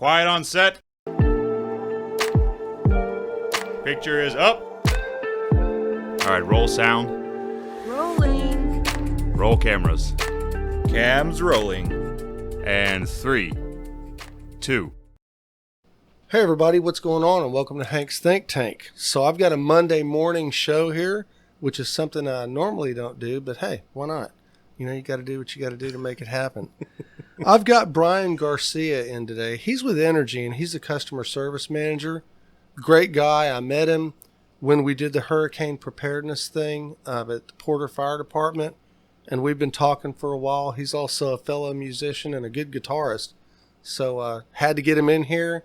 Quiet on set. Picture is up. All right, roll sound. Rolling. Roll cameras. Cams rolling. And 3, 2. Hey everybody, what's going on? And welcome to Hank's Think Tank. So I've got a Monday morning show here, which is something I normally don't do, but hey, why not? You know, you got to do what you got to do to make it happen. I've got Brian Garcia in today. He's with Entergy, and he's the customer service manager. Great guy. I met him when we did the hurricane preparedness thing at the Porter Fire Department, and we've been talking for a while. He's also a fellow musician and a good guitarist, so had to get him in here.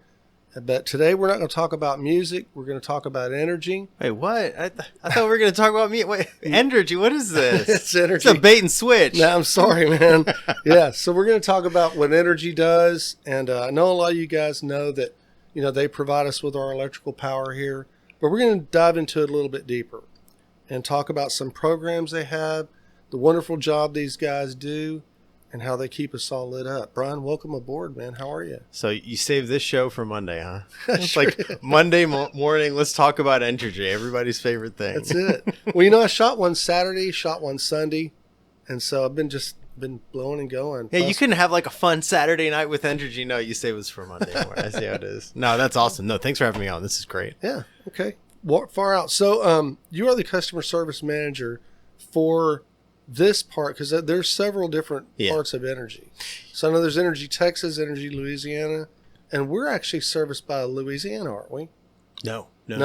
But today we're not going to talk about music. We're going to talk about energy. Wait, what? I thought we were going to talk about me. Wait, Entergy, what is this? It's energy. It's a bait and switch. No, I'm sorry, man. Yeah, so we're going to talk about what Entergy does. And I know a lot of you guys know that, you know, they provide us with our electrical power here. But we're going to dive into it a little bit deeper and talk about some programs they have, the wonderful job these guys do, and how they keep us all lit up. Brian, welcome aboard, man. How are you? So you saved this show for Monday, huh? It's Sure like did. Monday morning, let's talk about Entergy, everybody's favorite thing. That's it. Well, you know, I shot one Saturday, shot one Sunday, and so I've been blowing and going. Yeah, Plus, you couldn't have like a fun Saturday night with Entergy. No, you say it was for Monday morning. I see how it is. No, that's awesome. No, thanks for having me on. This is great. Yeah. Okay. Far out. So, you are the customer service manager for this part, because there's several different parts of Entergy. So I know there's Entergy Texas, Entergy Louisiana, and we're actually serviced by Louisiana, aren't we? No. We're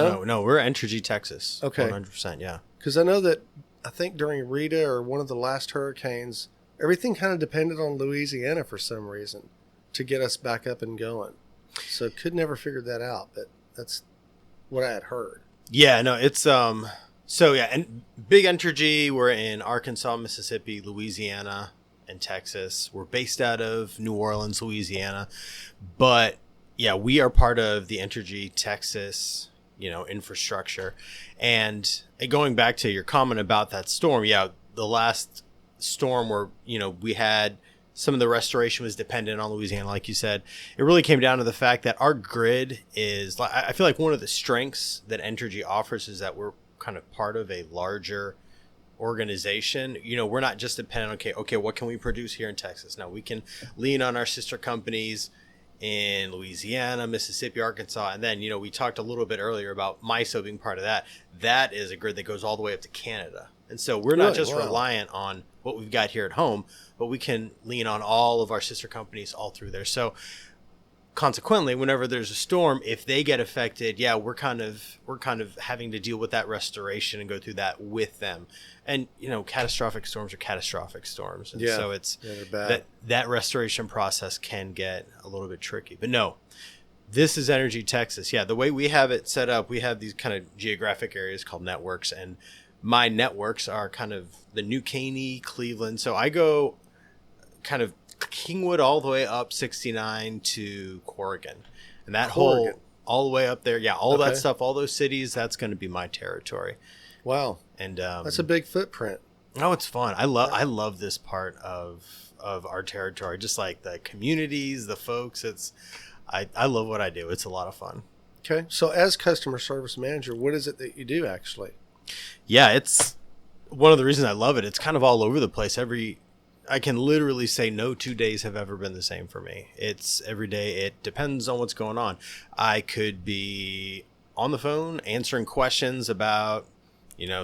Entergy, Texas. Okay. 100%, yeah. Because I know that I think during Rita or one of the last hurricanes, everything kind of depended on Louisiana for some reason to get us back up and going. So could never figure that out, but that's what I had heard. Yeah, no, it's so yeah, and big Entergy, we're in Arkansas, Mississippi, Louisiana, and Texas. We're based out of New Orleans, Louisiana. But yeah, we are part of the Entergy Texas, infrastructure. And going back to your comment about that storm, yeah, the last storm where, we had some of the restoration was dependent on Louisiana, like you said. It really came down to the fact that our grid is, I feel like one of the strengths that Entergy offers is that we're kind of part of a larger organization. We're not just dependent on, okay, what can we produce here in Texas? Now we can lean on our sister companies in Louisiana, Mississippi, Arkansas. And then, we talked a little bit earlier about MISO being part of that. That is a grid that goes all the way up to Canada. And so we're not just reliant on what we've got here at home, but we can lean on all of our sister companies all through there. So consequently, whenever there's a storm, if they get affected, yeah, we're kind of having to deal with that restoration and go through that with them. And catastrophic storms are catastrophic storms, and so it's that restoration process can get a little bit tricky. But no, this is Entergy Texas. Yeah, the way we have it set up, we have these kind of geographic areas called networks, and my networks are kind of the New Caney, Cleveland. So I go kind of Kingwood all the way up 69 to Corrigan, and that whole all the way up there, all that stuff, all those cities, that's going to be my territory. Wow. And that's a big footprint. Oh, it's fun. I love this part of our territory, just like the communities, the folks. I love what I do. It's a lot of fun. Okay, so as customer service manager, what is it that you do actually? Yeah, it's one of the reasons I love it. It's kind of all over the place. I can literally say no 2 days have ever been the same for me. It's every day. It depends on what's going on. I could be on the phone answering questions about,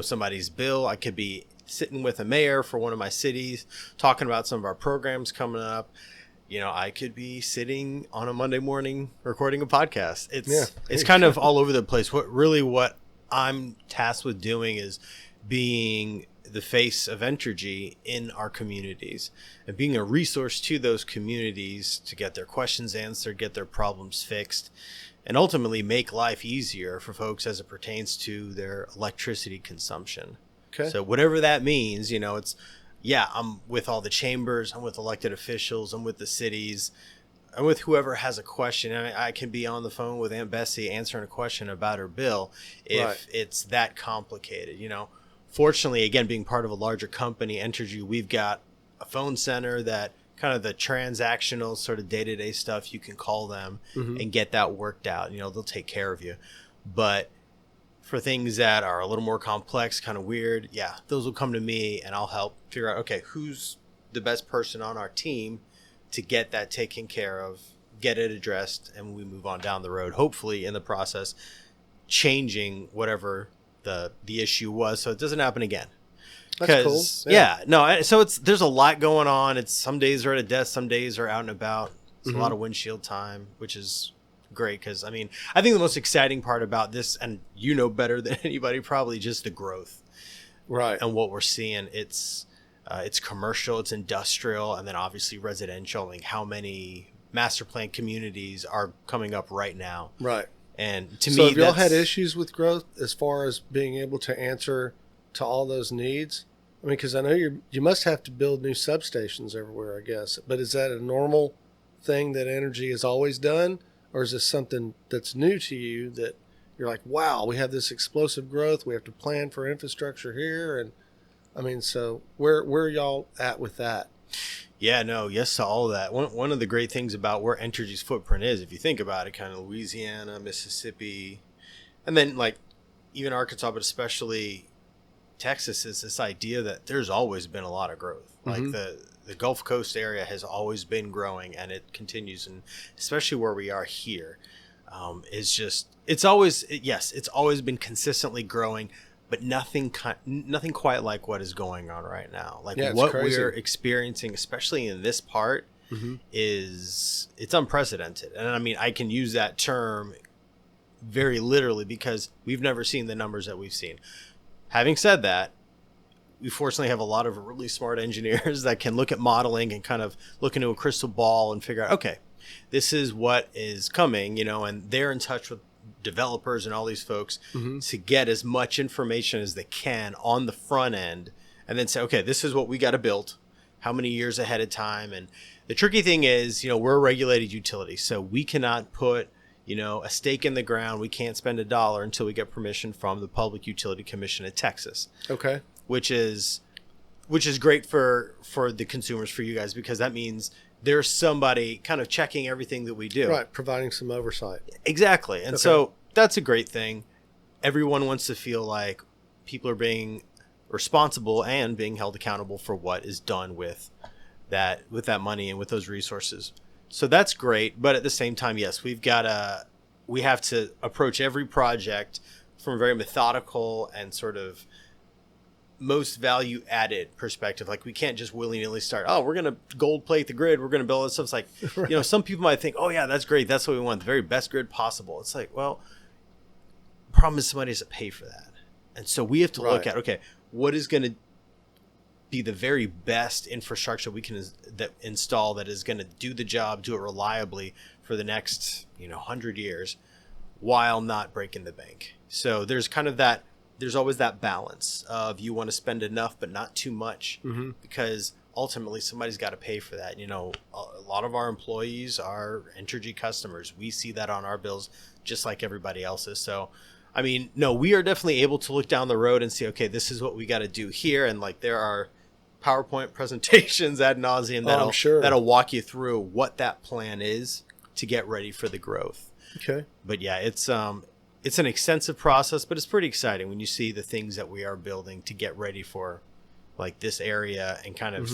somebody's bill. I could be sitting with a mayor for one of my cities, talking about some of our programs coming up. I could be sitting on a Monday morning recording a podcast. It's kind of all over the place. What I'm tasked with doing is being the face of Entergy in our communities and being a resource to those communities to get their questions answered, get their problems fixed, and ultimately make life easier for folks as it pertains to their electricity consumption. Okay. So whatever that means, I'm with all the chambers, I'm with elected officials, I'm with the cities, I'm with whoever has a question. I can be on the phone with Aunt Bessie answering a question about her bill if it's that complicated, Fortunately, again, being part of a larger company, Entergy, we've got a phone center that kind of the transactional sort of day-to-day stuff, you can call them and get that worked out. You know, they'll take care of you. But for things that are a little more complex, kind of weird, yeah, those will come to me and I'll help figure out, okay, who's the best person on our team to get that taken care of, get it addressed, and we move on down the road, hopefully in the process changing whatever the issue was so it doesn't happen again. That's cool. So there's a lot going on. It's some days are at a desk, some days are out and about. It's a lot of windshield time, which is great because I think the most exciting part about this, and you know better than anybody, probably just the growth, right? And what we're seeing. It's commercial, it's industrial, and then obviously residential. Like how many master plan communities are coming up right now, right? And to me, so have y'all had issues with growth as far as being able to answer to all those needs? I mean, because I know you must have to build new substations everywhere, I guess. But is that a normal thing that Entergy has always done? Or is this something that's new to you that you're like, wow, we have this explosive growth. We have to plan for infrastructure here. And I mean, so where are y'all at with that? Yeah, no, yes to all of that. One of the great things about where Entergy's footprint is, if you think about it, kind of Louisiana, Mississippi, and then like even Arkansas, but especially Texas, is this idea that there's always been a lot of growth. Like the Gulf Coast area has always been growing, and it continues, and especially where we are here, it's always been consistently growing, but nothing quite like what is going on right now. Like what we're experiencing, especially in this part, it's unprecedented. And I mean, I can use that term very literally because we've never seen the numbers that we've seen. Having said that, we fortunately have a lot of really smart engineers that can look at modeling and kind of look into a crystal ball and figure out, okay, this is what is coming, and they're in touch with developers and all these folks to get as much information as they can on the front end and then say, okay, this is what we got to build, how many years ahead of time. And the tricky thing is, we're a regulated utility, so we cannot put a stake in the ground. We can't spend $1 until we get permission from the Public Utility Commission of Texas. Okay. Which is great for the consumers, for you guys, because that means there's somebody kind of checking everything that we do. Right, providing some oversight. Exactly. And so that's a great thing. Everyone wants to feel like people are being responsible and being held accountable for what is done with that money and with those resources. So that's great, but at the same time, yes, we have to approach every project from a very methodical and sort of most value added perspective. Like we can't just willy-nilly start, we're going to gold plate the grid, we're going to build this stuff. It's like, right. Some people might think, oh yeah, that's great, that's what we want, the very best grid possible. It's like, well, the problem is somebody has to pay for that. And so we have to look at, okay, what is going to be the very best infrastructure we can install that is going to do the job, do it reliably for the next 100 years while not breaking the bank. So there's kind of that, there's always that balance of you want to spend enough but not too much, because ultimately somebody's got to pay for that. A lot of our employees are Entergy customers. We see that on our bills just like everybody else's. So I mean, no, we are definitely able to look down the road and see, okay, this is what we got to do here. And like there are PowerPoint presentations ad nauseum that'll walk you through what that plan is to get ready for the growth. Okay. But yeah, it's an extensive process, but it's pretty exciting when you see the things that we are building to get ready for like this area and kind of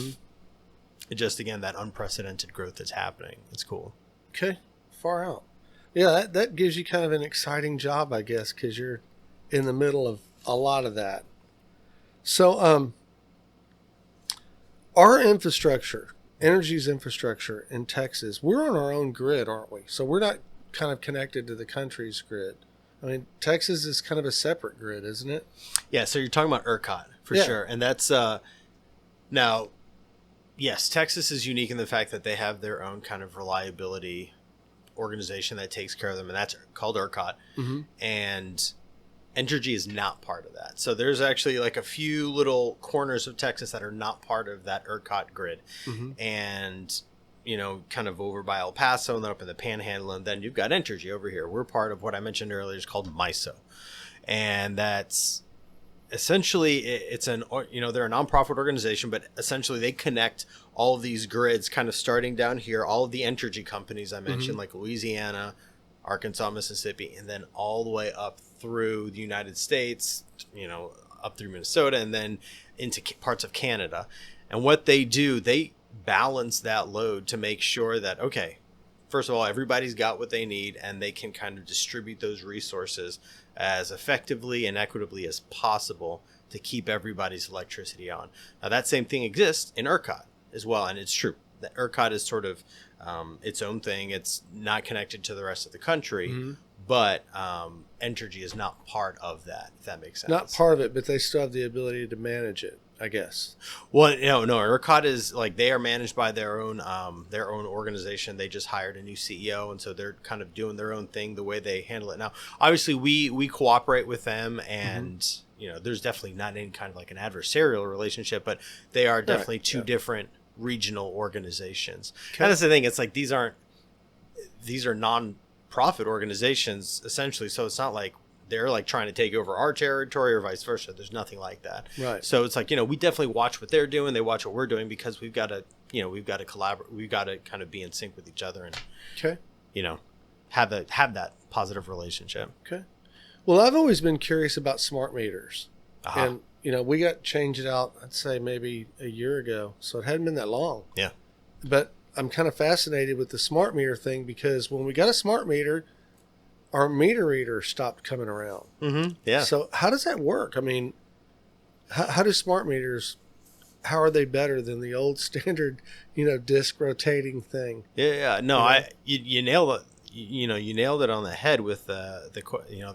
just, again, that unprecedented growth that's happening. It's cool. Okay. Far out. Yeah, that gives you kind of an exciting job, I guess, because you're in the middle of a lot of that. So, our infrastructure, Entergy's infrastructure in Texas, we're on our own grid, aren't we? So we're not kind of connected to the country's grid. I mean, Texas is kind of a separate grid, isn't it? Yeah, so you're talking about ERCOT for sure. And that's now, yes, Texas is unique in the fact that they have their own kind of reliability organization that takes care of them, and that's called ERCOT. And Entergy is not part of that. So there's actually like a few little corners of Texas that are not part of that ERCOT grid. And kind of over by El Paso and then up in the Panhandle, and then you've got Entergy over here. We're part of what I mentioned earlier is called MISO, and essentially it's they're a nonprofit organization, but essentially they connect all of these grids kind of starting down here, all of the Entergy companies I mentioned, like Louisiana, Arkansas, Mississippi, and then all the way up through the United States, up through Minnesota, and then into parts of Canada. And what they do, they balance that load to make sure that, okay, first of all, everybody's got what they need, and they can kind of distribute those resources as effectively and equitably as possible to keep everybody's electricity on. Now, that same thing exists in ERCOT as well, and it's true that ERCOT is sort of its own thing. It's not connected to the rest of the country, but Entergy is not part of that, if that makes sense. Not part of it, but they still have the ability to manage it, I guess. Well, no. ERCOT is they are managed by their own organization. They just hired a new CEO, and so they're kind of doing their own thing the way they handle it now. Obviously, we cooperate with them, and there's definitely not any kind of an adversarial relationship, but they are definitely two different regional organizations. Okay. And that's the thing. It's these are non-profit organizations essentially, so it's not like they're trying to take over our territory or vice versa. There's nothing like that. Right. So it's we definitely watch what they're doing. They watch what we're doing, because we've got to collaborate. We've got to kind of be in sync with each other and, have that positive relationship. Okay. Well, I've always been curious about smart meters. And, we got changed out, I'd say maybe a year ago. So it hadn't been that long. Yeah. But I'm kind of fascinated with the smart meter thing, because when we got a smart meter, our meter reader stopped coming around. Yeah. So how does that work? I mean, how do smart meters, how are they better than the old standard, disc rotating thing? Yeah. No, you nailed it. You nailed it on the head with the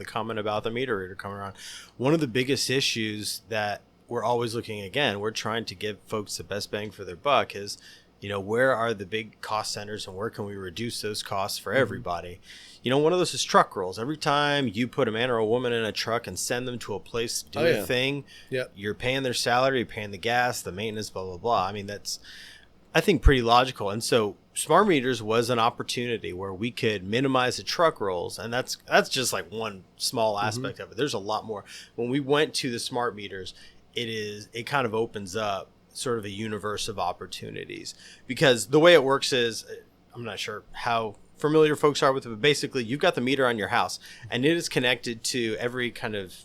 comment about the meter reader coming around. One of the biggest issues that we're always looking, again, we're trying to give folks the best bang for their buck, is, where are the big cost centers and where can we reduce those costs for everybody? One of those is truck rolls. Every time you put a man or a woman in a truck and send them to a place to do a thing, you're paying their salary, you're paying the gas, the maintenance, blah, blah, blah. I mean, that's, I think, pretty logical. And so smart meters was an opportunity where we could minimize the truck rolls. And that's just one small aspect of it. There's a lot more. When we went to the smart meters, it kind of opens up sort of a universe of opportunities, because the way it works is, I'm not sure how familiar folks are with it, but basically you've got the meter on your house, and it is connected to every kind of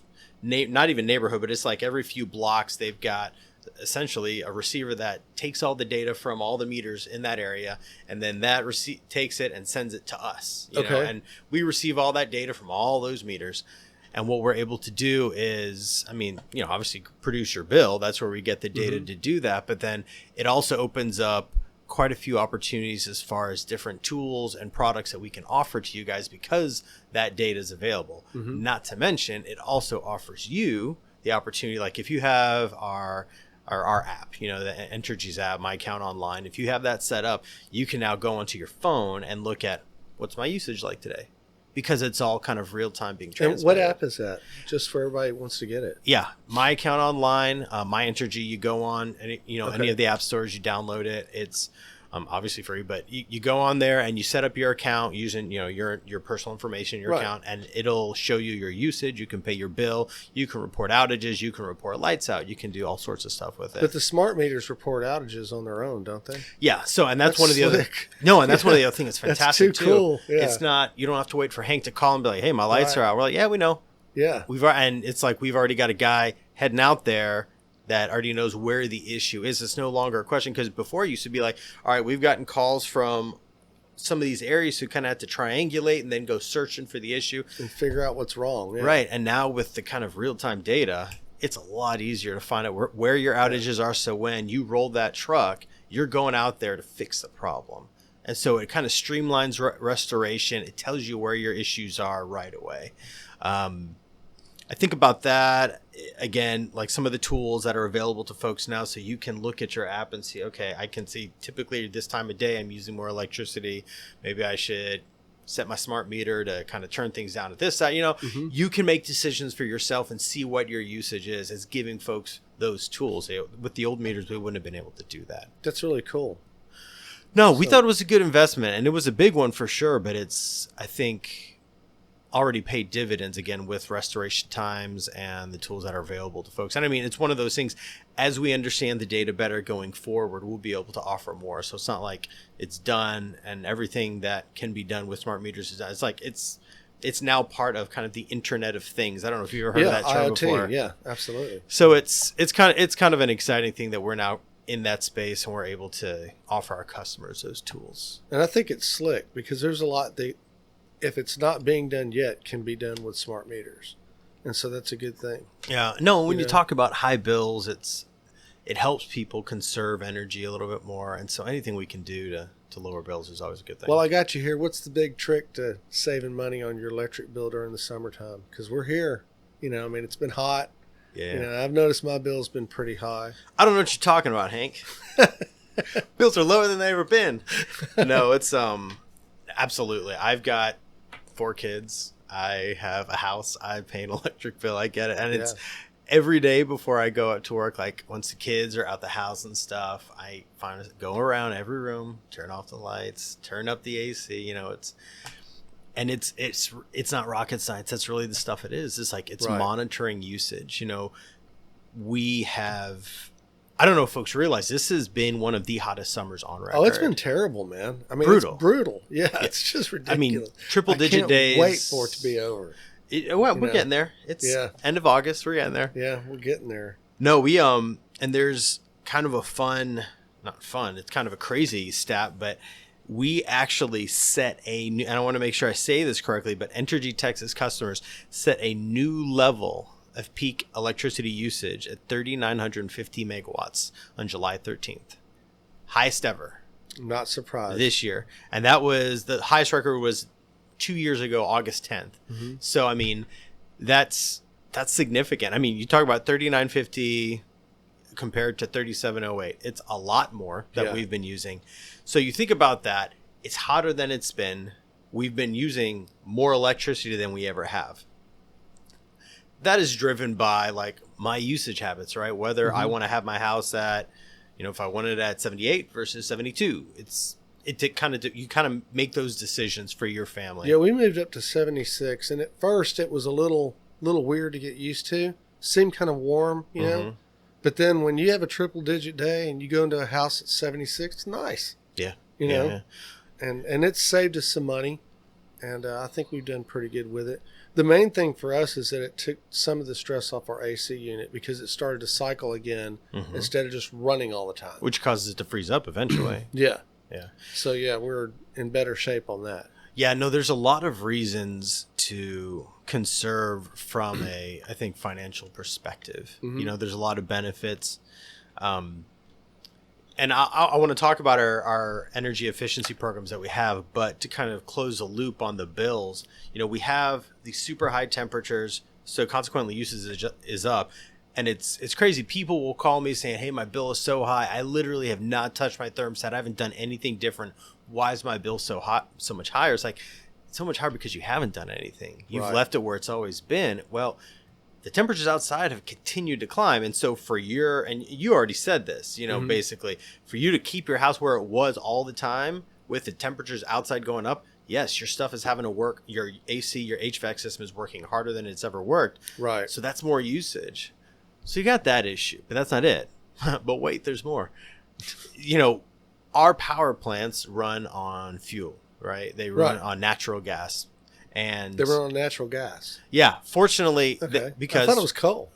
not even neighborhood, but it's every few blocks they've got essentially a receiver that takes all the data from all the meters in that area, and then that takes it and sends it to us. You know? And we receive all that data from all those meters. And what we're able to do is, obviously produce your bill. That's where we get the data to do that. But then it also opens up quite a few opportunities as far as different tools and products that we can offer to you guys, because that data is available. Not to mention, it also offers you the opportunity, if you have our app, the Entergy's app, My Account Online, if you have that set up, you can now go onto your phone and look at what's my usage like today, because it's all kind of real time being transmitted. And what app is that? Just for everybody who wants to get it. Yeah, My Account Online, My Entergy. You go on, any of the app stores, you download it. It's obviously free, but you go on there and you set up your account using your personal information, your account, and it'll show you your usage. You can pay your bill. You can report outages. You can report lights out. You can do all sorts of stuff with it. But the smart meters report outages on their own, don't they? Yeah. So, and that's one of the other. No, and that's one of the other things that's fantastic that's too cool. Yeah. It's not. You don't have to wait for Hank to call and be like, "Hey, my lights are out." We're like, "Yeah, we know." Yeah. And it's we've already got a guy heading out there that already knows where the issue is. It's no longer a question, because before it used to be all right, we've gotten calls from some of these areas who kind of had to triangulate and then go searching for the issue and figure out what's wrong. Yeah. Right. And now with the kind of real-time data, it's a lot easier to find out where your outages are. So when you roll that truck, you're going out there to fix the problem. And so it kind of streamlines restoration. It tells you where your issues are right away. I think about that, again, some of the tools that are available to folks now, so you can look at your app and see, okay, I can see typically this time of day I'm using more electricity. Maybe I should set my smart meter to kind of turn things down at this side. You can make decisions for yourself and see what your usage is, as giving folks those tools. With the old meters, we wouldn't have been able to do that. That's really cool. No, we thought it was a good investment, and it was a big one for sure, but I think already paid dividends again with restoration times and the tools that are available to folks. And I mean, it's one of those things, as we understand the data better going forward, we'll be able to offer more. So it's not like it's done and everything that can be done with smart meters is done. It's like it's now part of kind of the Internet of Things. I don't know if you've ever heard of that term IoT, before. Yeah, absolutely. So it's kind of an exciting thing that we're now in that space and we're able to offer our customers those tools. And I think it's slick because there's a lot that, if it's not being done yet, can be done with smart meters. And so that's a good thing. Yeah. No, when you know? talk about high bills, it helps people conserve energy a little bit more. And so anything we can do to lower bills is always a good thing. Well, I got you here. What's the big trick to saving money on your electric bill during the summertime? Because we're here. You know, I mean, it's been hot. Yeah. You know, I've noticed my bill's been pretty high. I don't know what you're talking about, Hank. Bills are lower than they've ever been. No, it's absolutely. I've got 4 kids. I have a house. I pay an electric bill. I get it. And it's every day before I go out to work, like once the kids are out the house and stuff, I find go around every room, turn off the lights, turn up the AC, you know, it's not rocket science. That's really the stuff it is. It's like, it's monitoring usage. You know, we have, I don't know if folks realize this has been one of the hottest summers on record. Oh, it's been terrible, man. I mean, brutal. It's brutal. Yeah, it's just ridiculous. I mean, triple digit days. Wait for it to be over. We're getting there. It's end of August. We're getting there. Yeah, we're getting there. No, we and there's kind of a not fun. It's kind of a crazy stat, but we actually set a new, and I want to make sure I say this correctly, but Entergy Texas customers set a new level of peak electricity usage at 3,950 megawatts on July 13th. Highest ever. Not surprised. This year. And that was, the highest record was 2 years ago, August 10th. Mm-hmm. So, I mean, that's significant. I mean, you talk about 3,950 compared to 3,708. It's a lot more that we've been using. So you think about that. It's hotter than it's been. We've been using more electricity than we ever have. That is driven by like my usage habits, right? Whether I want to have my house at, you know, if I want it at 78 versus 72, you kind of make those decisions for your family. Yeah, we moved up to 76, and at first it was a little weird to get used to. Seemed kind of warm, you know. But then when you have a triple digit day and you go into a house at 76, it's nice. Yeah. You know, and it's saved us some money, and I think we've done pretty good with it. The main thing for us is that it took some of the stress off our AC unit because it started to cycle again instead of just running all the time. Which causes it to freeze up eventually. Yeah. Yeah. So, yeah, we're in better shape on that. Yeah, no, there's a lot of reasons to conserve from I think, financial perspective. You know, there's a lot of benefits. And I want to talk about our energy efficiency programs that we have, but to kind of close the loop on the bills, you know, we have these super high temperatures, so consequently usage is up. And it's crazy. People will call me saying, hey, my bill is so high. I literally have not touched my thermostat. I haven't done anything different. Why is my bill so much higher? It's like, it's so much higher because you haven't done anything. You've left it where it's always been. Well, the temperatures outside have continued to climb. And so and you already said this, you know, basically for you to keep your house where it was all the time with the temperatures outside going up, yes, your stuff is having to work. Your AC, your HVAC system is working harder than it's ever worked. Right. So that's more usage. So you got that issue, but that's not it. But wait, there's more. You know, our power plants run on fuel, right? They run on natural gas. And they run on natural gas. Yeah, fortunately, okay. Because I thought it was coal.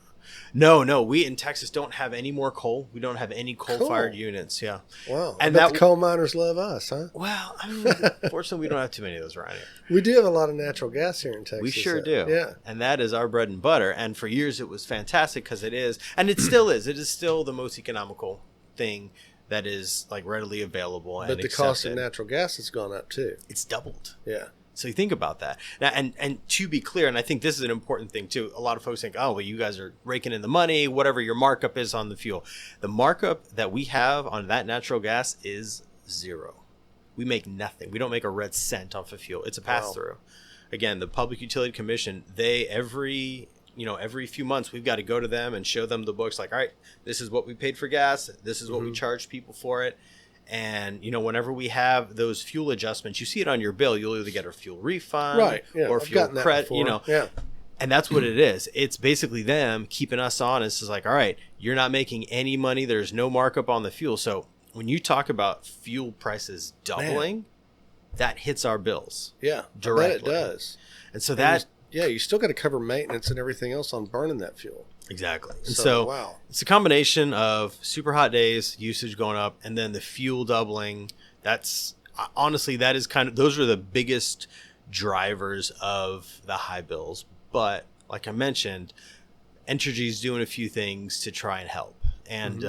No, we in Texas don't have any more coal. We don't have any coal-fired units. Yeah. Wow. And the coal miners love us, huh? Well, I mean, fortunately, we don't have too many of those around here. We do have a lot of natural gas here in Texas. We sure do. Yeah. And that is our bread and butter. And for years, it was fantastic because it is, and it still is. It is still the most economical thing that is like readily available and accepted. But the cost of natural gas has gone up too. It's doubled. Yeah. So you think about that now, and to be clear, and I think this is an important thing too. A lot of folks think, oh, well, you guys are raking in the money, whatever your markup is on the fuel. The markup that we have on that natural gas is zero. We make nothing. We don't make a red cent off of fuel. It's a pass through. Again, the Public Utility Commission, every few months we've got to go to them and show them the books. Like, all right, this is what we paid for gas. This is what we charged people for it. And, whenever we have those fuel adjustments, you see it on your bill. You'll either get a fuel refund Right. Yeah. or I've fuel gotten that credit, before. Yeah. And that's what it is. It's basically them keeping us honest. It's like, all right, you're not making any money. There's no markup on the fuel. So when you talk about fuel prices doubling, that hits our bills. Yeah. Directly. I bet it does. And so that... you still got to cover maintenance and everything else on burning that fuel. Exactly. And So, so wow. it's a combination of super hot days, usage going up, and then the fuel doubling. That's honestly, that is those are the biggest drivers of the high bills. But like I mentioned, Entergy is doing a few things to try and help. And,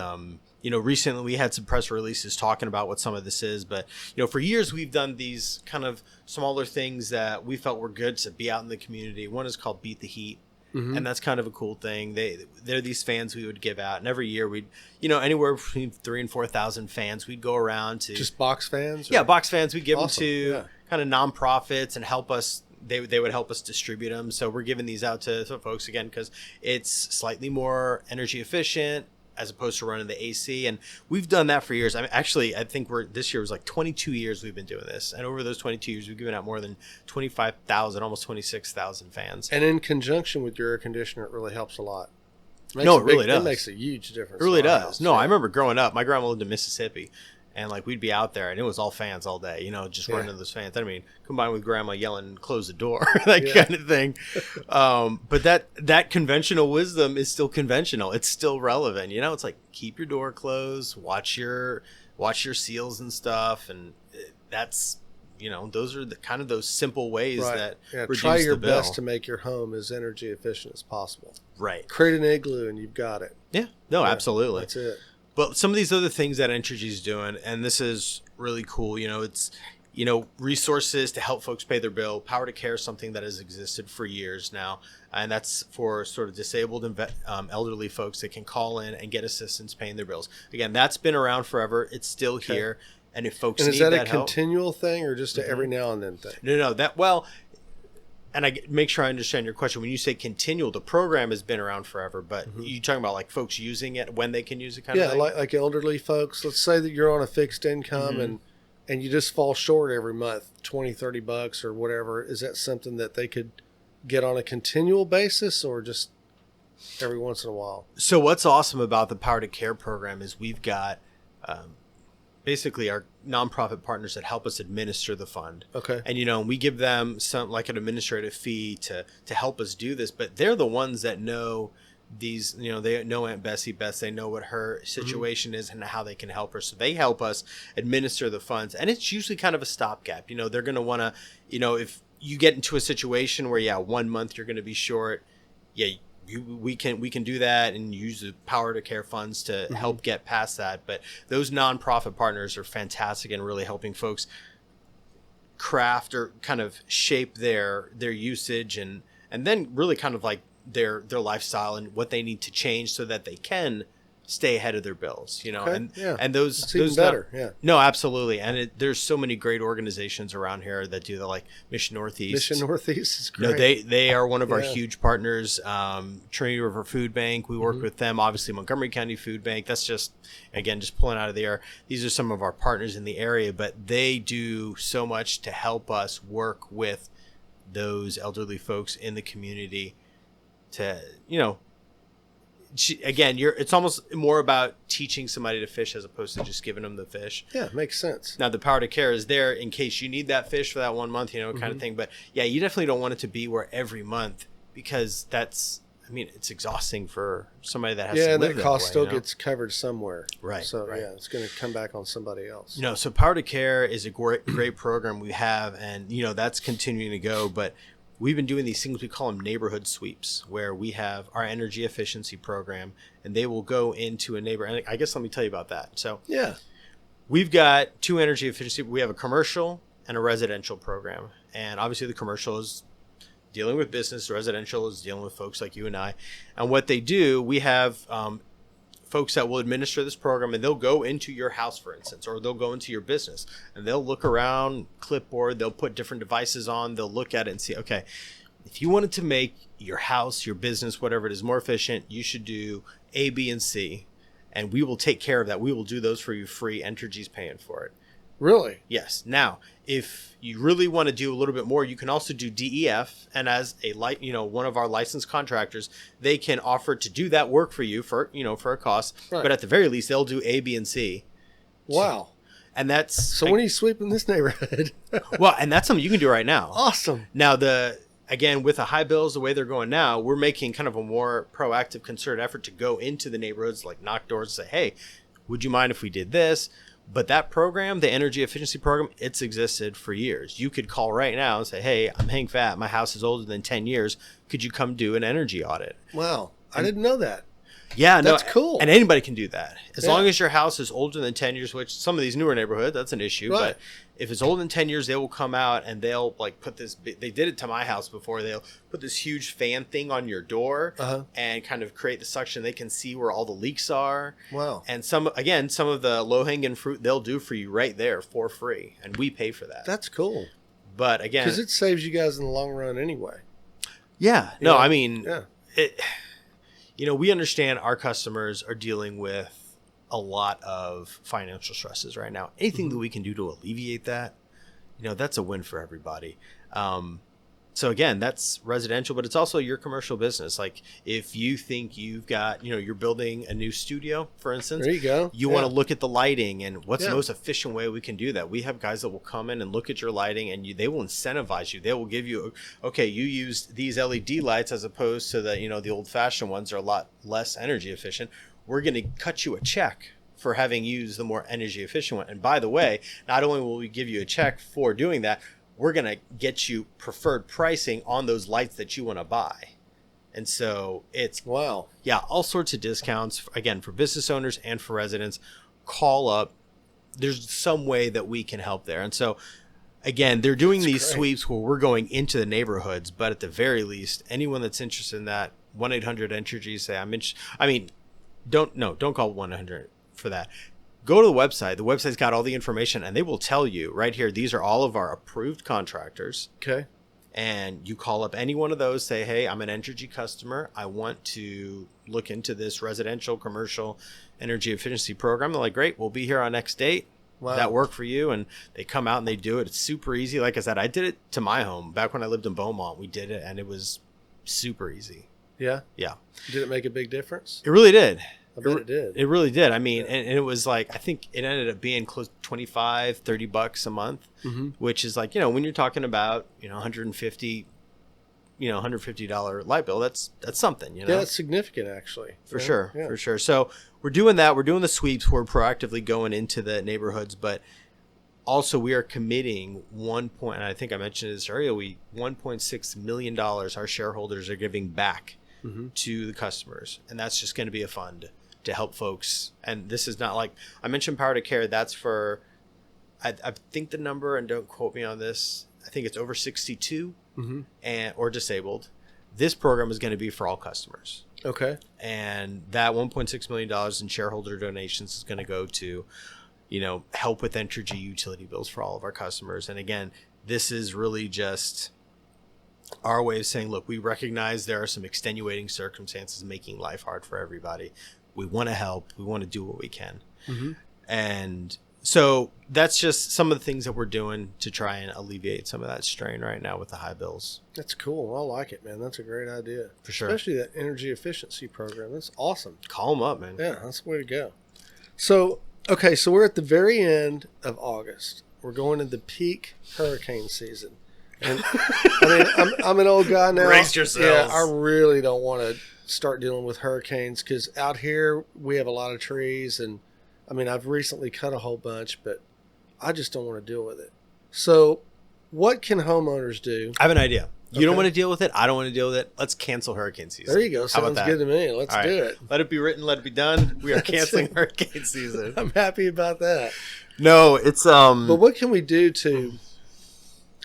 recently we had some press releases talking about what some of this is. But, for years we've done these kind of smaller things that we felt were good to be out in the community. One is called Beat the Heat. And that's kind of a cool thing. They're these fans we would give out, and every year we'd, anywhere between 3,000 and 4,000 fans. We'd go around to Just box fans? Yeah, box fans. We'd give Awesome. them to Yeah. kind of nonprofits and help us. They would help us distribute them. So we're giving these out to folks again because it's slightly more energy efficient as opposed to running the AC. And we've done that for years. I mean, actually, I think this year was like 22 years we've been doing this. And over those 22 years, we've given out more than 25,000, almost 26,000 fans. And in conjunction with your air conditioner, it really helps a lot. It really does. It makes a huge difference. It really in our does. house. No, Yeah. I remember growing up, my grandma lived in Mississippi. And we'd be out there and it was all fans all day, just running those fans. I mean, combined with grandma yelling, close the door, that kind of thing. But that conventional wisdom is still conventional. It's still relevant. It's like, keep your door closed, watch your seals and stuff. And that's, those are the kind of those simple ways that reduce try your the bill. best to make your home as energy efficient as possible. Right. Create an igloo and you've got it. Yeah. No, Yeah, absolutely. That's it. But some of these other things that Entergy's doing, and this is really cool, it's, resources to help folks pay their bill. Power to Care is something that has existed for years now. And that's for sort of disabled and elderly folks that can call in and get assistance paying their bills. Again, that's been around forever. It's still here. And if folks And need is that a help, continual thing or just a every now and then thing? No, and I make sure I understand your question. When you say continual, the program has been around forever, but you talking about like folks using it, when they can use it kind of thing? Yeah, like elderly folks. Let's say that you're on a fixed income and you just fall short every month, $20-$30 or whatever. Is that something that they could get on a continual basis or just every once in a while? So what's awesome about the Power to Care program is we've got basically our nonprofit partners that help us administer the fund. Okay. And, we give them some like an administrative fee to help us do this, but they're the ones that know these, they know Aunt Bessie best. They know what her situation is and how they can help her. So they help us administer the funds. And it's usually kind of a stopgap. They're going to want to, if you get into a situation where, 1 month you're going to be short, we can do that and use the Power to Care funds to help get past that. But those nonprofit partners are fantastic in really helping folks craft or kind of shape their usage and then really kind of like their lifestyle and what they need to change so that they can stay ahead of their bills, Okay, and those It's even those better. Yeah. No, absolutely. And there's so many great organizations around here that do that, like Mission Northeast. Mission Northeast is great. No, they are one of our Yeah. huge partners. Trinity River Food Bank, we work with them. Obviously, Montgomery County Food Bank. That's just pulling out of the air. These are some of our partners in the area, but they do so much to help us work with those elderly folks in the community. To it's almost more about teaching somebody to fish as opposed to just giving them the fish. Yeah, makes sense. Now the Power to Care is there in case you need that fish for that 1 month, kind of thing. But you definitely don't want it to be where every month, because it's exhausting for somebody that has to and live that cost way, still gets covered somewhere. Right, So right. it's going to come back on somebody else. So Power to Care is a great program we have, and that's continuing to go. But we've been doing these things, we call them neighborhood sweeps, where we have our energy efficiency program, and they will go into a neighbor. And I guess let me tell you about that. So Yeah. we've got two energy efficiency. We have a commercial and a residential program. And obviously the commercial is dealing with business. Residential is dealing with folks like you and I. And what they do, we have folks that will administer this program, and they'll go into your house, for instance, or they'll go into your business and they'll look around clipboard. They'll put different devices on. They'll look at it and see, okay, if you wanted to make your house, your business, whatever it is, more efficient, you should do A, B, and C. and we will take care of that. We will do those for you free. Entergy's paying for it. Really? Yes. Now, if you really want to do a little bit more, you can also do DEF, and as a one of our licensed contractors, they can offer to do that work for you for a cost. Right. But at the very least, they'll do A, B, and C. Wow. And that's So when are you sweeping this neighborhood? well, and that's something you can do right now. Awesome. Now, again, with the high bills, the way they're going now, we're making kind of a more proactive, concerted effort to go into the neighborhoods, like knock doors and say, hey, would you mind if we did this? But that program, the energy efficiency program, it's existed for years. You could call right now and say, hey, I'm Hank Fat. My house is older than 10 years. Could you come do an energy audit? Wow. I didn't know that. Yeah, That's cool. And anybody can do that. As Yeah. long as your house is older than 10 years, which some of these newer neighborhoods, that's an issue. Right. But if it's older than 10 years, they will come out and they'll put this, they did it to my house before. They'll put this huge fan thing on your door and kind of create the suction. They can see where all the leaks are. Wow. And some of the low hanging fruit they'll do for you right there for free. And we pay for that. That's cool. But again, Because it saves you guys in the long run anyway. yeah, You no, know? I mean, Yeah. we understand our customers are dealing with a lot of financial stresses right now. Anything that we can do to alleviate that, that's a win for everybody. So again, that's residential, but it's also your commercial business. Like if you think you've got, you're building a new studio, for instance, There you go. you want to look at the lighting and what's the Yeah. most efficient way we can do that. We have guys that will come in and look at your lighting and they will incentivize you. They will give you, okay, you used these LED lights as opposed to the old fashioned ones are a lot less energy efficient. We're going to cut you a check for having used the more energy efficient one. And by the way, not only will we give you a check for doing that, we're going to get you preferred pricing on those lights that you want to buy. And so it's, Wow. yeah, all sorts of discounts, again, for business owners and for residents. Call up. There's some way that we can help there. And so, again, they're doing these great. sweeps where we're going into the neighborhoods, but at the very least, anyone that's interested in that, 1-800-Entergy, say, I'm interested. I mean, don't call 1-800 for that. Go to the website. The website's got all the information, and they will tell you right here, these are all of our approved contractors. Okay. And you call up any one of those, say, hey, I'm an Entergy customer. I want to look into this residential, commercial energy efficiency program. They're like, great, we'll be here on next date. Wow. That work for you? And they come out and they do it. It's super easy. Like I said, I did it to my home. Back when I lived in Beaumont, we did it, and it was super easy. Yeah. Yeah. Did it make a big difference? It really did. I bet it did. It really did. I mean, and it was like, I think it ended up being close to $25-$30 a month, which is like, when you're talking about, $150 light bill, that's something, Yeah, it's significant actually. For Yeah, sure. yeah. For sure. So we're doing that. We're doing the sweeps. We're proactively going into the neighborhoods, but also we are committing and I think I mentioned this earlier, $1.6 million our shareholders are giving back to the customers. And that's just going to be a fund to help folks. And this is not like, I mentioned Power to Care. That's for, I think the number, and don't quote me on this, I think it's over 62 or disabled. This program is going to be for all customers. Okay. And that $1.6 million in shareholder donations is going to go to, help with Entergy utility bills for all of our customers. And again, this is really just our way of saying, look, we recognize there are some extenuating circumstances making life hard for everybody. We want to help. We want to do what we can. And so that's just some of the things that we're doing to try and alleviate some of that strain right now with the high bills. That's cool. I like it, man. That's a great idea. For sure. Especially that energy efficiency program. That's awesome. Call them up, man. Yeah, that's the way to go. So, okay, so we're at the very end of August. We're going into peak hurricane season. And I mean, I'm an old guy now. Brace yourselves. Yeah, I really don't want to start dealing with hurricanes because out here we have a lot of trees, and I mean, I've recently cut a whole bunch, but I just don't want to deal with it. So, what can homeowners do? I have an idea. You don't Okay. want to deal with it. I don't want to deal with it. Let's cancel hurricane season. There you go. How about Sounds that? good to me. Let's All right. do it. Let it be written. Let it be done. We are That's canceling it. hurricane season. I'm happy about that. No, it's But what can we do to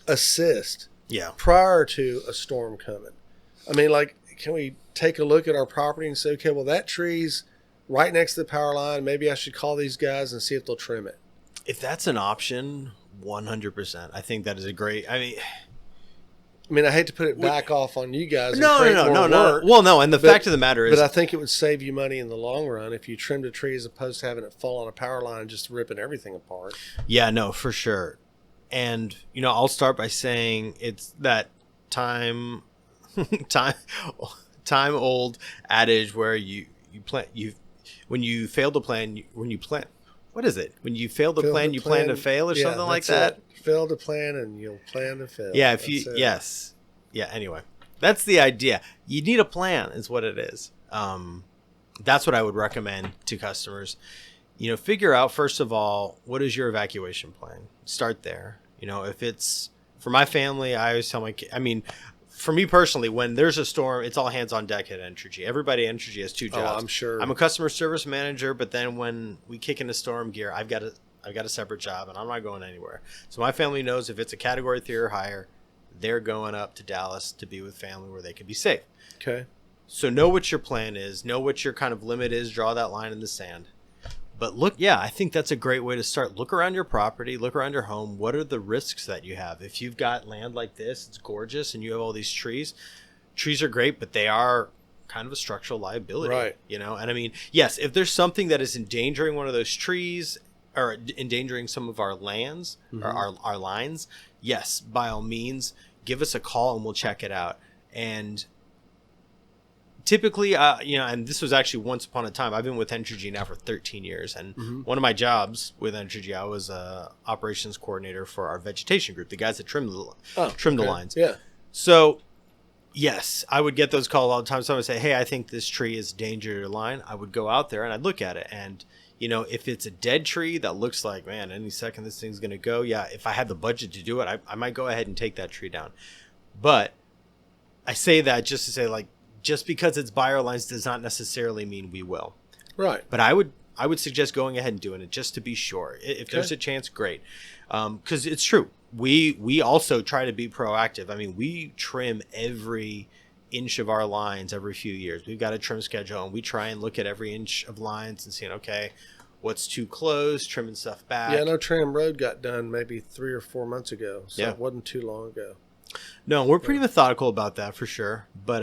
assist yeah. prior to a storm coming? I mean, like, can we take a look at our property and say, okay, well, that tree's right next to the power line. Maybe I should call these guys and see if they'll trim it. If that's an option, 100%. I think that is a great. I mean, I mean, I hate to put it back off on you guys. No. Work, Well, no. And the fact of the matter is, but I think it would save you money in the long run if you trimmed a tree as opposed to having it fall on a power line and just ripping everything apart. yeah, no, for sure. And I'll start by saying it's that time old adage where when you fail to plan, what is it? When you fail to plan, you plan to fail, or something like that. Fail to plan, and you'll plan to fail. Yeah, yes, yeah. Anyway, that's the idea. You need a plan, is what it is. That's what I would recommend to customers. Figure out first of all, what is your evacuation plan? Start there. If it's for my family, I always tell my kids. I mean, for me personally, when there's a storm, it's all hands on deck at Entergy. Everybody at Entergy has 2 jobs. Oh, I'm sure. I'm a customer service manager, but then when we kick into storm gear, I've got a separate job, and I'm not going anywhere. So my family knows if it's a Category 3 or higher, they're going up to Dallas to be with family where they can be safe. Okay. So know what your plan is. Know what your kind of limit is. Draw that line in the sand. But I think that's a great way to start. Look around your property. Look around your home. What are the risks that you have? If you've got land like this, it's gorgeous, and you have all these trees. Trees are great, but they are kind of a structural liability. Right. And I mean, yes, if there's something that is endangering one of those trees or endangering some of our lands or our lines, yes, by all means, give us a call and we'll check it out. And typically, and this was actually once upon a time. I've been with Entergy now for 13 years, and one of my jobs with Entergy, I was a operations coordinator for our vegetation group, the guys that trim the lines. Yeah. So, yes, I would get those calls all the time. Someone would say, "Hey, I think this tree is a danger to your line." I would go out there and I'd look at it, and if it's a dead tree that looks like, man, any second this thing's gonna go. Yeah, if I had the budget to do it, I might go ahead and take that tree down. But I say that just to say, like, just because it's by our lines does not necessarily mean we will. Right. But I would suggest going ahead and doing it just to be sure. If there's a chance, great. Because it's true. We also try to be proactive. I mean, we trim every inch of our lines every few years. We've got a trim schedule, and we try and look at every inch of lines and seeing, okay, what's too close, trimming stuff back. Yeah, I know Tram Road got done maybe 3 or 4 months ago, so it wasn't too long ago. No, we're pretty methodical about that for sure. But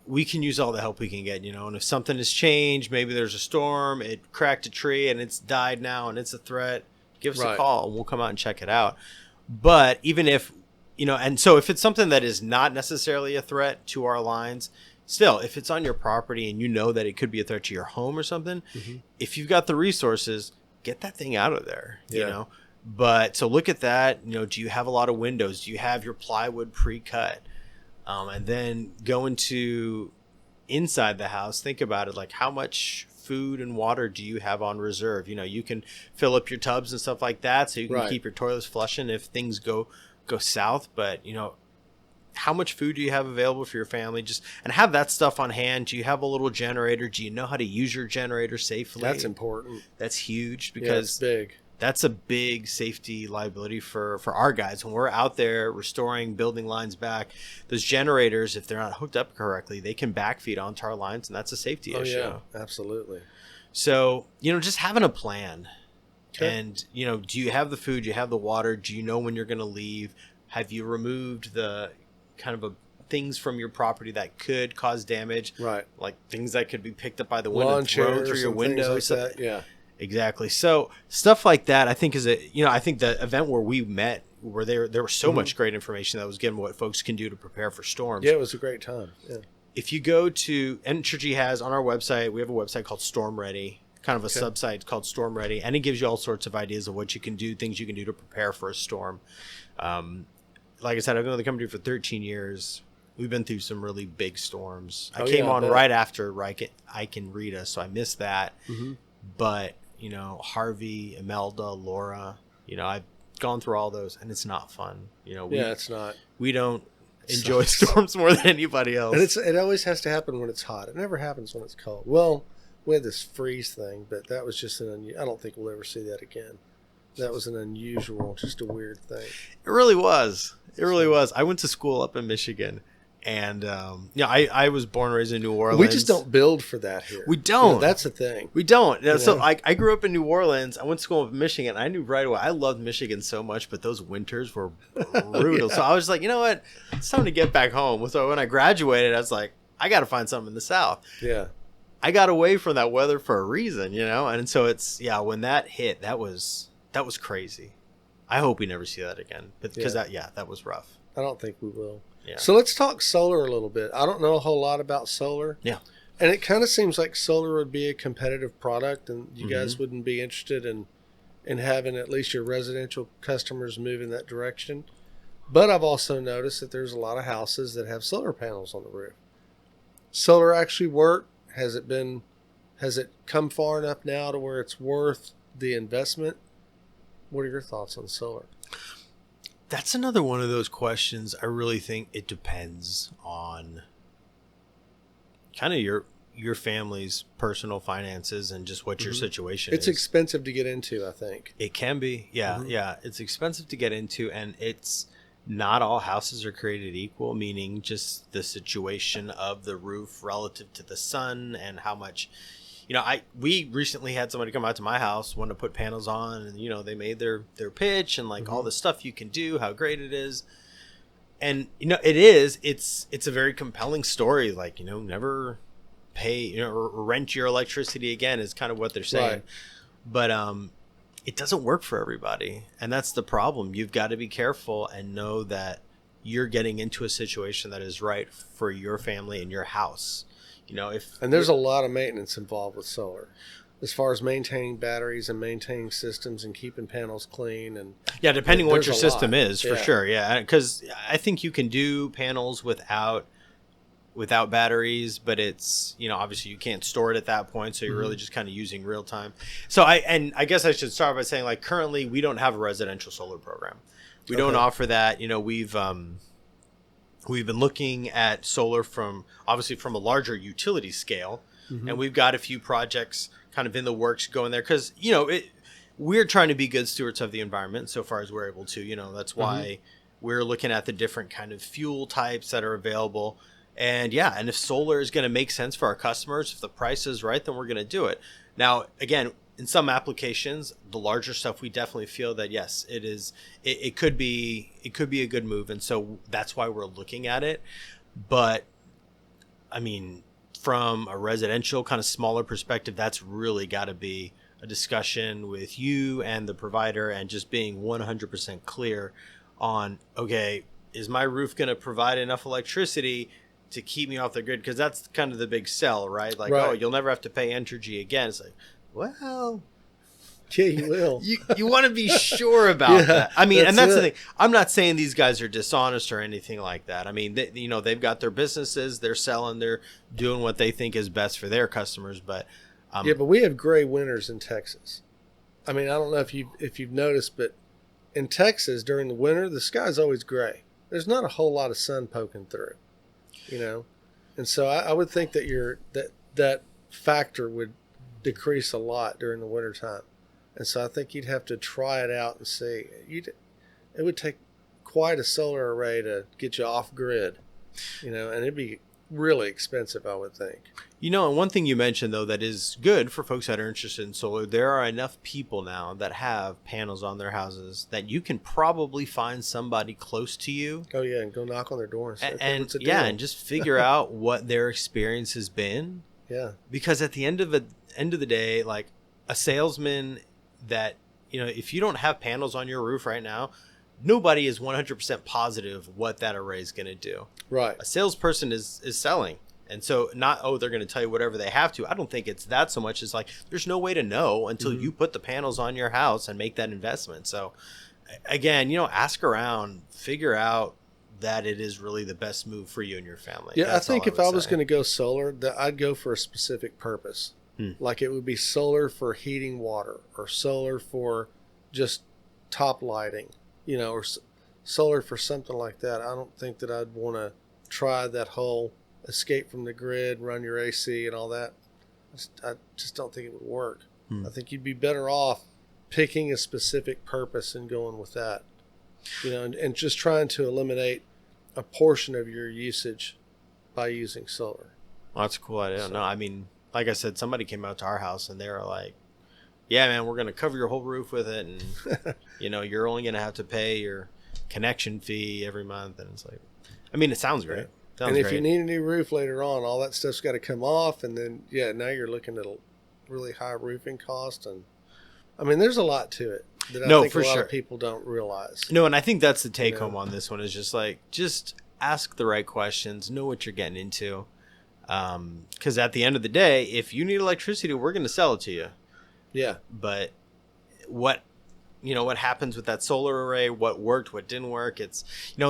we can use all the help we can get, and if something has changed, maybe there's a storm, it cracked a tree and it's died now and it's a threat, give us a call and we'll come out and check it out. But even if, and so if it's something that is not necessarily a threat to our lines, still, if it's on your property and that it could be a threat to your home or something, if you've got the resources, get that thing out of there, you know. But so look at that, do you have a lot of windows? Do you have your plywood pre-cut? And then go into inside the house, think about it, like how much food and water do you have on reserve? You can fill up your tubs and stuff like that so you can keep your toilets flushing if things go south. But, how much food do you have available for your family? And have that stuff on hand. Do you have a little generator? Do you know how to use your generator safely? That's important. That's huge because it's big. That's a big safety liability for our guys. When we're out there restoring, building lines back, those generators, if they're not hooked up correctly, they can backfeed onto our lines, and that's a safety issue. Yeah, absolutely. So, just having a plan. Okay. And, do you have the food? Do you have the water? Do you know when you're going to leave? Have you removed the kind of things from your property that could cause damage? Right. Like things that could be picked up by the wind Lawn and thrown chairs through your and window. things like that. Yeah. Exactly. So stuff like that, I think I think the event where we met, where there was so much great information that was given what folks can do to prepare for storms. Yeah, it was a great time. Yeah. If you go to Entergy has on our website, we have a website called Storm Ready, kind of a subsite called Storm Ready, and it gives you all sorts of ideas of what you can do, things you can do to prepare for a storm. Like I said, I've been with the company for 13 years. We've been through some really big storms. I came on right after Ike and Rita, so I missed that. But Harvey, Imelda, Laura, I've gone through all those, and it's not fun. It's not. We don't enjoy storms more than anybody else. And it always has to happen when it's hot. It never happens when it's cold. Well, we had this freeze thing, but that was just I don't think we'll ever see that again. That was an unusual, just a weird thing. It really was. I went to school up in Michigan, And I was born and raised in New Orleans. We just don't build for that here. We don't. That's the thing. We don't. You So know? I grew up in New Orleans. I went to school in Michigan. I knew right away. I loved Michigan so much, but those winters were brutal. Yeah. So I was like, you know what? It's time to get back home. So when I graduated, I was like, I got to find something in the South. Yeah. I got away from that weather for a reason, And so when that hit, that was crazy. I hope we never see that again, because that was rough. I don't think we will. Yeah. So let's talk solar a little bit. I don't know a whole lot about solar. Yeah. And it kind of seems like solar would be a competitive product, and you guys wouldn't be interested in having at least your residential customers move in that direction. But I've also noticed that there's a lot of houses that have solar panels on the roof. Solar actually work? Has it come far enough now to where it's worth the investment? What are your thoughts on solar? That's another one of those questions. I really think it depends on kind of your family's personal finances and just what your situation It's is. expensive to get into, I think. It can be. Yeah. It's expensive to get into, and it's not all houses are created equal, meaning just the situation of the roof relative to the sun and how much, we recently had somebody come out to my house, wanted to put panels on, and, they made their pitch and all the stuff you can do, how great it is. And, it's a very compelling story. Never pay, or rent your electricity again is kind of what they're saying. Right. But, it doesn't work for everybody. And that's the problem. You've got to be careful and know that you're getting into a situation that is right for your family and your house. And there's a lot of maintenance involved with solar, as far as maintaining batteries and maintaining systems and keeping panels clean. And depending on what your there's a system lot. is, for sure. Yeah, because I think you can do panels without batteries, but it's obviously you can't store it at that point, so you're really just kind of using real time. So I guess I should start by saying, currently we don't have a residential solar program. We don't offer that. We've been looking at solar from a larger utility scale, and we've got a few projects kind of in the works going there because we're trying to be good stewards of the environment so far as we're able to. That's why we're looking at the different kind of fuel types that are available. And if solar is going to make sense for our customers, if the price is right, then we're going to do it. Now, again, in some applications, the larger stuff, we definitely feel that, yes, it is. It could be a good move. And so that's why we're looking at it. But I mean, from a residential kind of smaller perspective, that's really got to be a discussion with you and the provider and just being 100% clear on, okay, is my roof going to provide enough electricity to keep me off the grid? Because that's kind of the big sell, right? Oh, you'll never have to pay Entergy again. It's like, well, yeah, you will. You want to be sure about that. I mean, and that's the thing. I'm not saying these guys are dishonest or anything like that. I mean, they've got their businesses, they're selling, they're doing what they think is best for their customers. But but we have gray winters in Texas. I mean, I don't know if you've noticed, but in Texas during the winter, the sky's always gray. There's not a whole lot of sun poking through. And so I would think that that factor would decrease a lot during the winter time. And so I think you'd have to try it out and see. It would take quite a solar array to get you off grid, and it'd be really expensive, I would think. And one thing you mentioned, though, that is good for folks that are interested in solar, there are enough people now that have panels on their houses that you can probably find somebody close to you. Oh, yeah, and go knock on their door and say, and just figure out what their experience has been. Yeah. Because at the end of the day, like a salesman that, if you don't have panels on your roof right now, nobody is 100% positive what that array is going to do. Right. A salesperson is selling. And so they're going to tell you whatever they have to. I don't think it's that so much as there's no way to know until you put the panels on your house and make that investment. So again, ask around, figure out that it is really the best move for you and your family. Yeah, That's I think if I was say. going to go solar, that I'd go for a specific purpose. Like it would be solar for heating water or solar for just top lighting, or solar for something like that. I don't think that I'd want to try that whole escape from the grid, run your AC and all that. I just don't think it would work. I think you'd be better off picking a specific purpose and going with that, and just trying to eliminate a portion of your usage by using solar. Well, that's a cool idea. No, I mean, like I said, somebody came out to our house and they were like, yeah, man, we're going to cover your whole roof with it. And, you're only going to have to pay your connection fee every month. And it's like, I mean, it sounds great. And if you need a new roof later on, all that stuff's got to come off. And then, now you're looking at a really high roofing cost. And I mean, there's a lot to it that I think a lot of people don't realize. No, and I think that's the take home on this one is just ask the right questions, know what you're getting into. Because at the end of the day, if you need electricity, we're going to sell it to you. Yeah. But what happens with that solar array, what worked, what didn't work, it's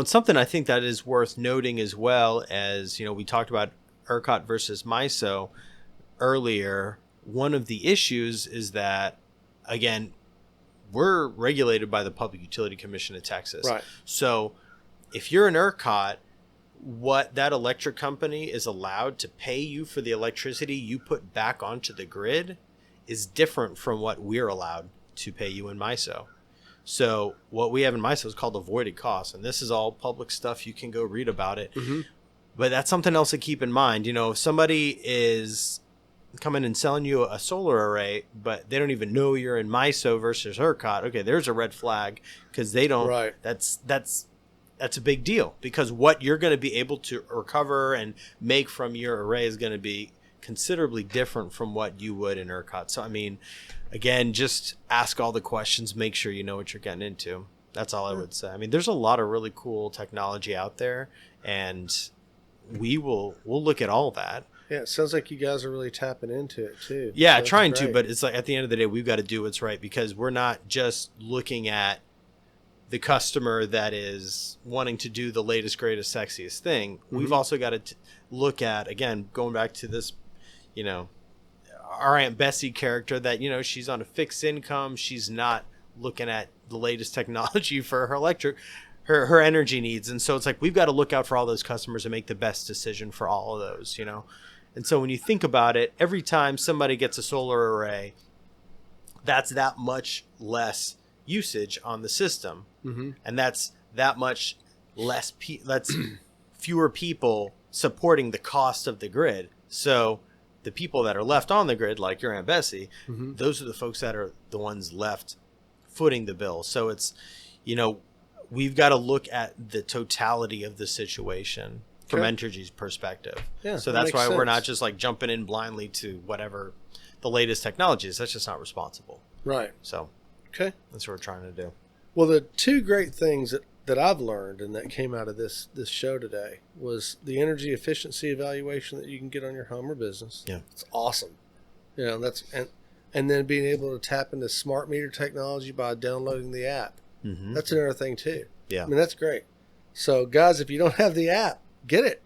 something I think that is worth noting as well as, we talked about ERCOT versus MISO earlier. One of the issues is that, again, we're regulated by the Public Utility Commission of Texas. Right. So if you're an ERCOT, what that electric company is allowed to pay you for the electricity you put back onto the grid is different from what we're allowed to pay you in MISO. So what we have in MISO is called avoided costs, and this is all public stuff. You can go read about it. Mm-hmm. But that's something else to keep in mind. If somebody is coming and selling you a solar array, but they don't even know you're in MISO versus ERCOT, okay, there's a red flag because they don't. Right. That's a big deal because what you're going to be able to recover and make from your array is going to be considerably different from what you would in ERCOT. So, I mean, again, just ask all the questions, make sure you know what you're getting into. That's all I would say. I mean, there's a lot of really cool technology out there, and we'll look at all that. Yeah, it sounds like you guys are really tapping into it too. Yeah, so trying to, but it's like at the end of the day, we've got to do what's right because we're not just looking at the customer that is wanting to do the latest, greatest, sexiest thing. Mm-hmm. We've also got to look at, again, going back to this, our Aunt Bessie character that, she's on a fixed income. She's not looking at the latest technology for her energy needs. And so it's like, we've got to look out for all those customers and make the best decision for all of those, And so when you think about it, every time somebody gets a solar array, that's that much less usage on the system. Mm-hmm. And that's that much less that's fewer people supporting the cost of the grid. So the people that are left on the grid, like your Aunt Bessie, mm-hmm. those are the folks that are the ones left footing the bill. So it's, we've got to look at the totality of the situation from Entergy's perspective. Yeah, so that's why we're not just like jumping in blindly to whatever the latest technology is. That's just not responsible. Right. So that's what we're trying to do. Well, the two great things that I've learned and that came out of this show today was the energy efficiency evaluation that you can get on your home or business. Yeah. It's awesome. That's and then being able to tap into smart meter technology by downloading the app. Mm-hmm. That's another thing too. Yeah. I mean, that's great. So guys, if you don't have the app, get it.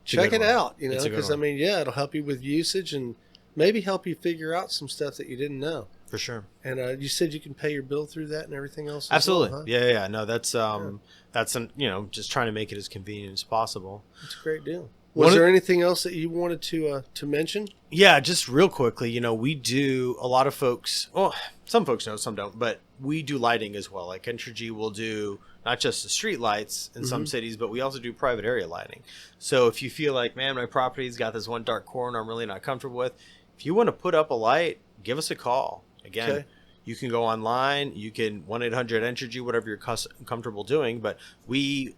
Check it out, because I mean, it'll help you with usage and maybe help you figure out some stuff that you didn't know. For sure. And you said you can pay your bill through that and everything else. Absolutely. Well, huh? Yeah. No, that's just trying to make it as convenient as possible. That's a great deal. Was there anything else that you wanted to mention? Yeah, just real quickly, we do a lot of folks. Well, some folks know, some don't, but we do lighting as well. Like Entergy will do not just the street lights in some cities, but we also do private area lighting. So if you feel like, man, my property's got this one dark corner I'm really not comfortable with, if you want to put up a light, give us a call. Again, you can go online, you can 1-800-ENTERGY, whatever you're comfortable doing. But we've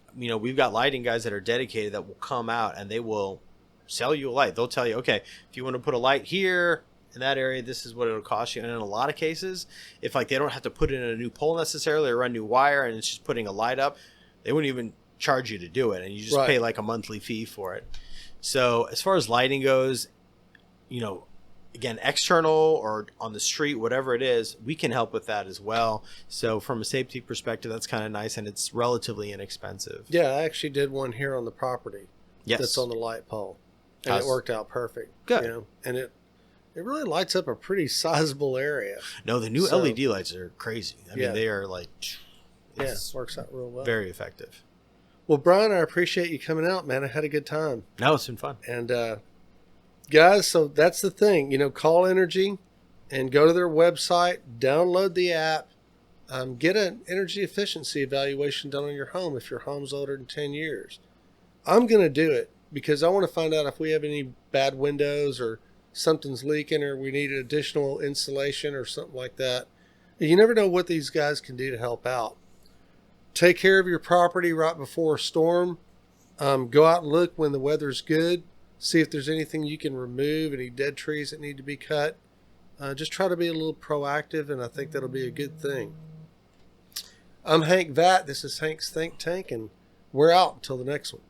got lighting guys that are dedicated that will come out and they will sell you a light. They'll tell you, okay, if you want to put a light here in that area, this is what it'll cost you. And in a lot of cases, if like they don't have to put in a new pole necessarily or run new wire and it's just putting a light up, they wouldn't even charge you to do it. And you just pay like a monthly fee for it. So as far as lighting goes, again, external or on the street, whatever it is, we can help with that as well. So from a safety perspective, that's kind of nice, and it's relatively inexpensive. Yeah, I actually did one here on the property. Yes. That's on the light pole, and it worked out perfect. Good. And it really lights up a pretty sizable area. No, the new LED lights are crazy. I mean, they are like... it works out real well. Very effective. Well, Brian, I appreciate you coming out, man. I had a good time. No, it's been fun. And... guys, so that's the thing, call Entergy and go to their website, download the app, get an energy efficiency evaluation done on your home if your home's older than 10 years. I'm going to do it because I want to find out if we have any bad windows or something's leaking or we need additional insulation or something like that. You never know what these guys can do to help out. Take care of your property right before a storm. Go out and look when the weather's good. See if there's anything you can remove, any dead trees that need to be cut. Just try to be a little proactive, and I think that'll be a good thing. I'm Hank Vatt. This is Hank's Think Tank, and we're out until the next one.